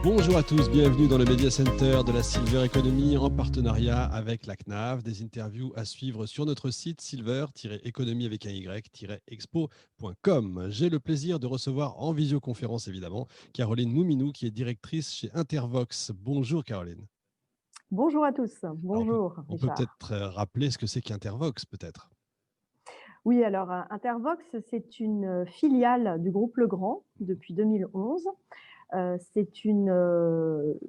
Bonjour à tous, bienvenue dans le Media Center de la Silver Economy en partenariat avec la CNAV. Des interviews à suivre sur notre site silver-economy avec un y-expo.com. J'ai le plaisir de recevoir en visioconférence évidemment Caroline Mouminou qui est directrice chez Intervox. Bonjour Caroline. Bonjour à tous. Alors, Bonjour on peut Richard. peut-être rappeler ce que c'est qu'Intervox peut-être. Oui, alors Intervox, c'est une filiale du groupe Legrand depuis 2011. C'est une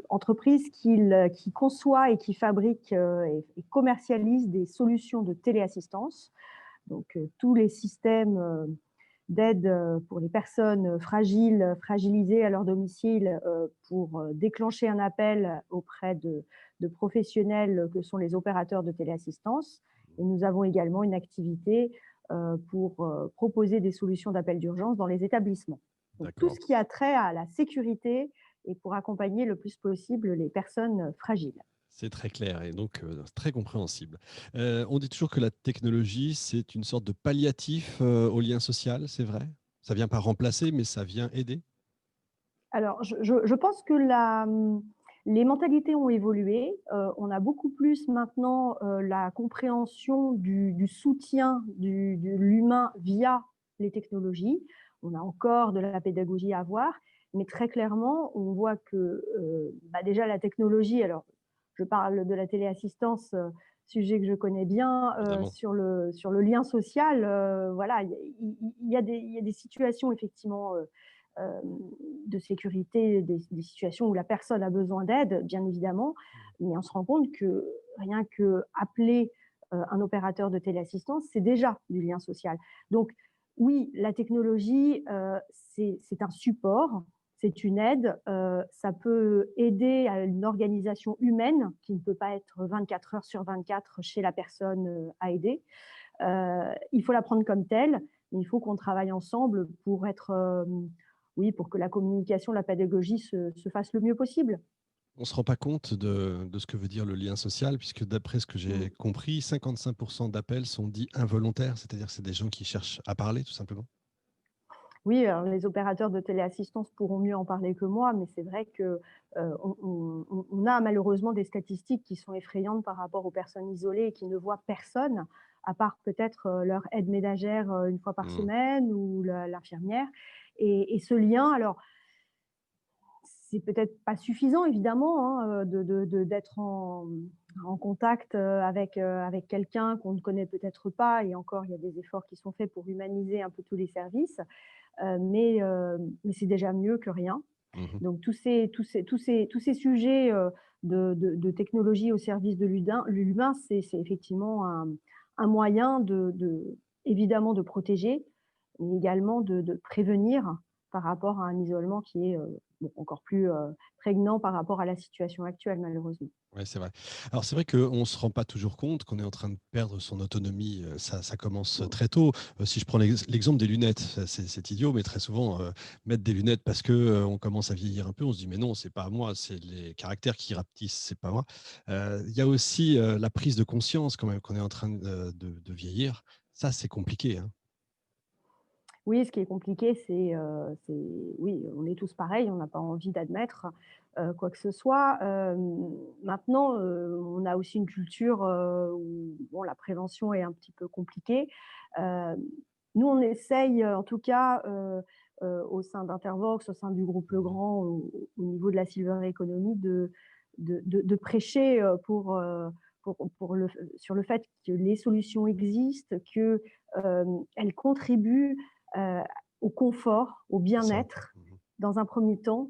entreprise qui conçoit et qui fabrique et commercialise des solutions de téléassistance. Donc tous les systèmes d'aide pour les personnes fragiles, fragilisées à leur domicile pour déclencher un appel auprès de professionnels que sont les opérateurs de téléassistance. Et nous avons également une activité pour proposer des solutions d'appel d'urgence dans les établissements. Donc, tout D'accord. ce qui a trait à la sécurité et pour accompagner le plus possible les personnes fragiles. C'est très clair et donc très compréhensible. On dit toujours que la technologie, c'est une sorte de palliatif au lien social, c'est vrai? Ça vient pas remplacer, mais ça vient aider? Alors, je pense que les mentalités ont évolué. On a beaucoup plus maintenant la compréhension du soutien de l'humain via les technologies. On a encore de la pédagogie à avoir, mais très clairement, on voit que déjà la technologie, alors je parle de la téléassistance, sujet que je connais bien, Évidemment. sur le lien social, voilà, il y a des situations effectivement euh, de sécurité, des situations où la personne a besoin d'aide, bien évidemment, mais on se rend compte que rien que appeler un opérateur de téléassistance, c'est déjà du lien social. Donc oui, la technologie, c'est un support, c'est une aide, ça peut aider à une organisation humaine qui ne peut pas être 24 heures sur 24 chez la personne à aider. Il faut la prendre comme telle, mais il faut qu'on travaille ensemble pour être, oui, pour que la communication, la pédagogie se fasse le mieux possible. On ne se rend pas compte de ce que veut dire le lien social, puisque d'après ce que j'ai Mmh. compris, 55% d'appels sont dits involontaires, c'est-à-dire que c'est des gens qui cherchent à parler, tout simplement. Oui, alors les opérateurs de téléassistance pourront mieux en parler que moi, mais c'est vrai que on a malheureusement des statistiques qui sont effrayantes par rapport aux personnes isolées et qui ne voient personne, à part peut-être leur aide ménagère une fois par Mmh. semaine ou l'infirmière. Et ce lien, alors c'est peut-être pas suffisant évidemment hein, d'être en contact avec quelqu'un qu'on ne connaît peut-être pas, et encore il y a des efforts qui sont faits pour humaniser un peu tous les services, mais c'est déjà mieux que rien. Mmh. Donc tous ces sujets de technologie au service de l'humain, c'est effectivement un moyen évidemment de protéger, mais également de prévenir par rapport à un isolement qui est bon, encore plus prégnant par rapport à la situation actuelle, malheureusement. Ouais, c'est vrai. Alors c'est vrai qu'on ne se rend pas toujours compte qu'on est en train de perdre son autonomie. Ça commence très tôt. Si je prends l'exemple des lunettes, c'est idiot, mais très souvent, mettre des lunettes parce que on commence à vieillir un peu, on se dit mais non, c'est pas à moi, c'est les caractères qui rapetissent, c'est pas moi. Il y a aussi la prise de conscience quand même qu'on est en train de vieillir. Ça, c'est compliqué, hein. Oui, ce qui est compliqué, oui, on est tous pareils, on n'a pas envie d'admettre quoi que ce soit. Maintenant, on a aussi une culture où bon, la prévention est un petit peu compliquée. Euh, Nous, on essaye, en tout cas, au sein d'Intervox, au sein du groupe Mhm. Legrand, au niveau de la Silver Economy, de prêcher sur le fait que les solutions existent, qu'elles contribuent euh, au confort, au C'est ça. bien-être Mhm. dans un premier temps.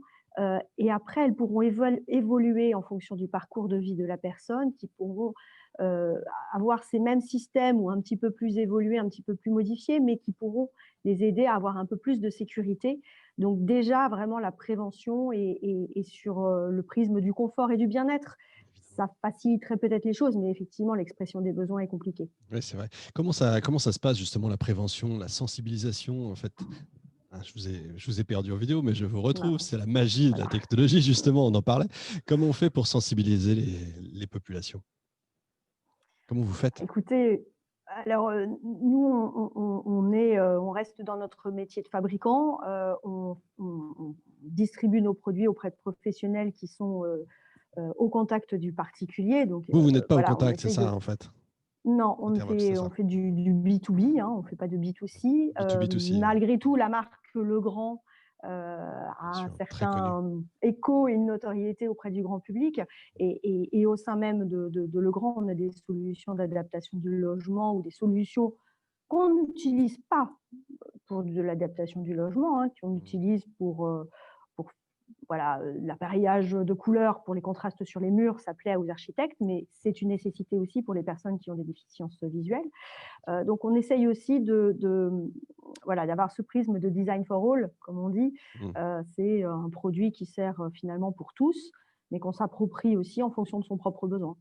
Et après, elles pourront évoluer en fonction du parcours de vie de la personne, qui pourront euh, avoir ces mêmes systèmes ou un petit peu plus évolués, un petit peu plus modifiés, mais qui pourront les aider à avoir un peu plus de sécurité. Donc déjà, vraiment, la prévention est sur le prisme du confort et du bien-être. Ça faciliterait peut-être les choses, mais effectivement, l'expression des besoins est compliquée. Oui, c'est vrai. Comment ça se passe justement la prévention, la sensibilisation en fait? Ah, je vous ai perdu en vidéo, mais je vous retrouve. Voilà. C'est la magie de la Voilà. technologie, justement, on en parlait. Comment on fait pour sensibiliser les populations? Comment vous faites? Écoutez, alors, nous, on reste dans notre métier de fabricant. On distribue nos produits auprès de professionnels qui sont au contact du particulier. Donc Vous n'êtes pas au voilà, on contact, c'est essaye de… ça, en fait? Non, En termes, c'est on ça. fait du B2B, hein, on ne fait pas de B2C. B2B2C, ouais, Malgré tout, la marque Legrand bien a un sûr, très connu. certain écho et une notoriété auprès du grand public. Et au sein même de Legrand, on a des solutions d'adaptation du logement ou des solutions qu'on n'utilise pas pour de l'adaptation du logement, hein, qu'on Mmh. utilise pour voilà, l'appareillage de couleurs pour les contrastes sur les murs, ça plaît aux architectes, mais c'est une nécessité aussi pour les personnes qui ont des déficiences visuelles. Donc on essaye aussi voilà, d'avoir ce prisme de design for all, comme on dit. Mmh. C'est un produit qui sert finalement pour tous, mais qu'on s'approprie aussi en fonction de son propre besoin.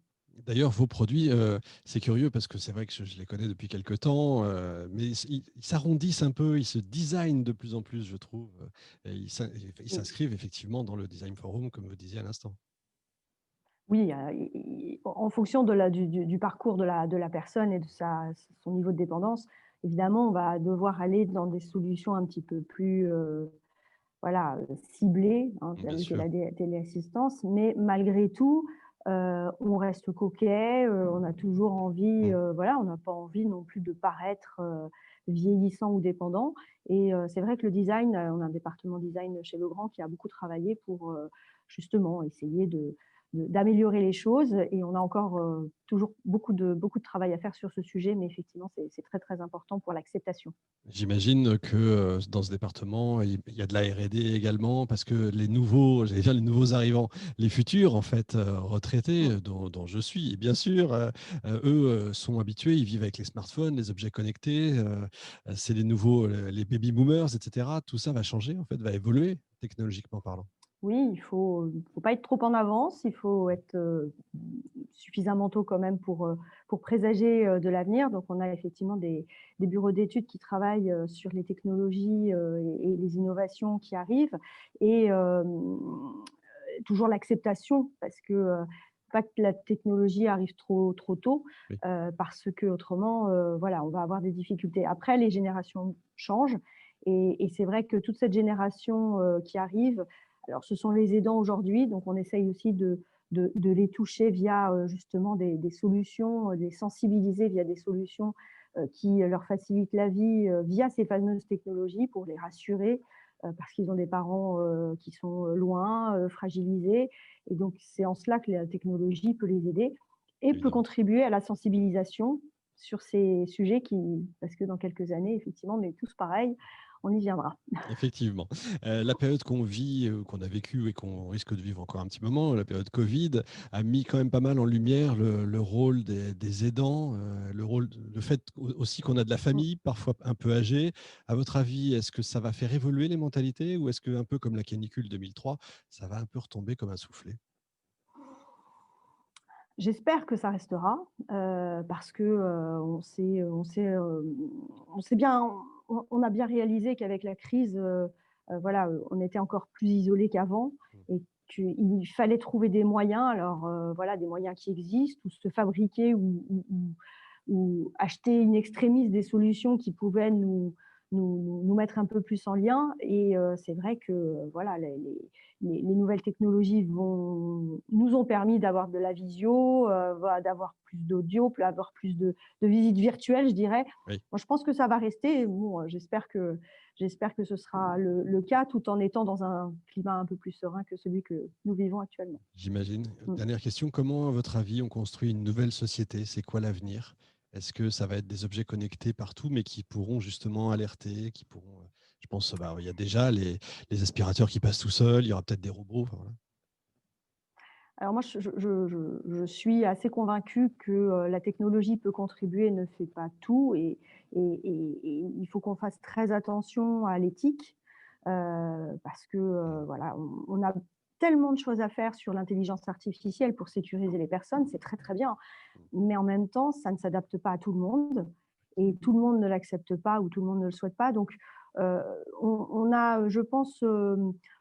D'ailleurs, vos produits, c'est curieux parce que c'est vrai que je les connais depuis quelque temps, mais ils s'arrondissent un peu, ils se designent de plus en plus, je trouve, et ils Oui. s'inscrivent effectivement dans le design forum, comme vous disiez à l'instant. Oui, en fonction du parcours de la personne et de son niveau de dépendance, évidemment, on va devoir aller dans des solutions un petit peu plus voilà, ciblées, hein, Bien telles que sûr. la téléassistance. Mais malgré tout, on reste coquet, on a toujours envie, Mmh. voilà, on n'a pas envie non plus de paraître vieillissant ou dépendant. Et c'est vrai que le design, on a un département design chez Legrand qui a beaucoup travaillé pour justement essayer d'améliorer les choses. Et on a encore toujours beaucoup de travail à faire sur ce sujet, mais effectivement, c'est très, très important pour l'acceptation. J'imagine que dans ce département, il y a de la R&D également, parce que les nouveaux, j'allais dire les nouveaux arrivants, les futurs en fait retraités, Mm. dont je suis, et bien sûr, eux sont habitués, ils vivent avec les smartphones, les objets connectés, c'est les nouveaux, les baby boomers, etc. Tout ça va changer en fait, va évoluer technologiquement parlant. Oui, faut pas être trop en avance, il faut être suffisamment tôt quand même pour présager de l'avenir. Donc, on a effectivement des bureaux d'études qui travaillent sur les technologies et les innovations qui arrivent. Et toujours l'acceptation, parce que pas que la technologie arrive trop tôt, Oui. parce que autrement, voilà, on va avoir des difficultés. Après, les générations changent, et c'est vrai que toute cette génération qui arrive, alors ce sont les aidants aujourd'hui, donc on essaye aussi de les toucher via justement des solutions, les sensibiliser via des solutions qui leur facilitent la vie via ces fameuses technologies pour les rassurer, parce qu'ils ont des parents qui sont loin, fragilisés. Et donc, c'est en cela que la technologie peut les aider et peut Évidemment. contribuer à la sensibilisation sur ces sujets parce que dans quelques années, effectivement, on est tous pareils, on y viendra. Effectivement. La période qu'on vit, qu'on a vécue et qu'on risque de vivre encore un petit moment, la période Covid, a mis quand même pas mal en lumière le rôle des aidants, le fait aussi qu'on a de la famille, parfois un peu âgée. À votre avis, est-ce que ça va faire évoluer les mentalités ou est-ce que, un peu comme la canicule 2003, ça va un peu retomber comme un soufflé? J'espère que ça restera, parce que, on s'est bien on a bien réalisé qu'avec la crise, voilà, on était encore plus isolés qu'avant et qu'il fallait trouver des moyens. Alors, voilà, des moyens qui existent ou se fabriquer ou acheter in extremis des solutions qui pouvaient nous mettre un peu plus en lien. Et c'est vrai que voilà, les nouvelles technologies nous ont permis d'avoir de la visio, voilà, d'avoir plus d'audio, d'avoir plus de visites virtuelles, je dirais. Oui. Moi, je pense que ça va rester. Bon, j'espère que ce sera le cas, tout en étant dans un climat un peu plus serein que celui que nous vivons actuellement. J'imagine. Mm. Dernière question, comment, à votre avis, on construit une nouvelle société? C'est quoi l'avenir? Est-ce que ça va être des objets connectés partout, mais qui pourront justement alerter, qui pourront, je pense, bah, il y a déjà les aspirateurs qui passent tout seuls, il y aura peut-être des robots. Enfin, voilà. Alors moi, je suis assez convaincue que la technologie peut contribuer, ne fait pas tout, et il faut qu'on fasse très attention à l'éthique, parce que Mm. voilà, on a tellement de choses à faire sur l'intelligence artificielle pour sécuriser les personnes, c'est très très bien, mais en même temps, ça ne s'adapte pas à tout le monde et tout le monde ne l'accepte pas ou tout le monde ne le souhaite pas. Donc, euh, on a, je pense,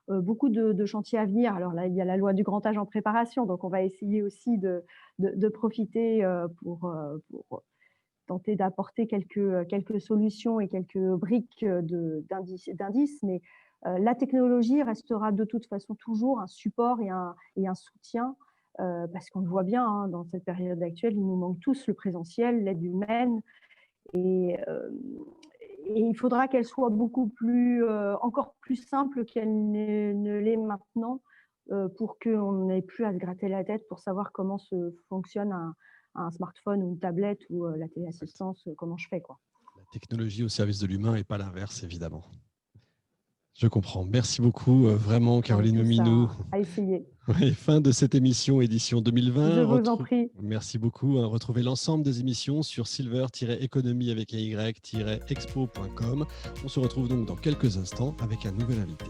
beaucoup de chantiers à venir. Alors là, il y a la loi du grand âge en préparation, donc on va essayer aussi de profiter pour tenter d'apporter quelques solutions et quelques briques d'indices. Mais La technologie restera de toute façon toujours un support et un soutien, parce qu'on le voit bien, hein, dans cette période actuelle, il nous manque tous le présentiel, l'aide humaine et il faudra qu'elle soit beaucoup plus, encore plus simple qu'elle ne l'est maintenant, pour qu'on n'ait plus à se gratter la tête pour savoir comment fonctionne un smartphone ou une tablette ou la Exact. téléassistance, comment je fais, quoi. La technologie au service de l'humain et pas l'inverse, évidemment. Je comprends. Merci beaucoup, vraiment, On a Caroline tous Meminou. à essayer. Ouais, fin de cette émission, édition Je 2020. vous en prie. Merci beaucoup. Retrouvez l'ensemble des émissions sur silver-economy avec un y-expo.com. On se retrouve donc dans quelques instants avec un nouvel invité.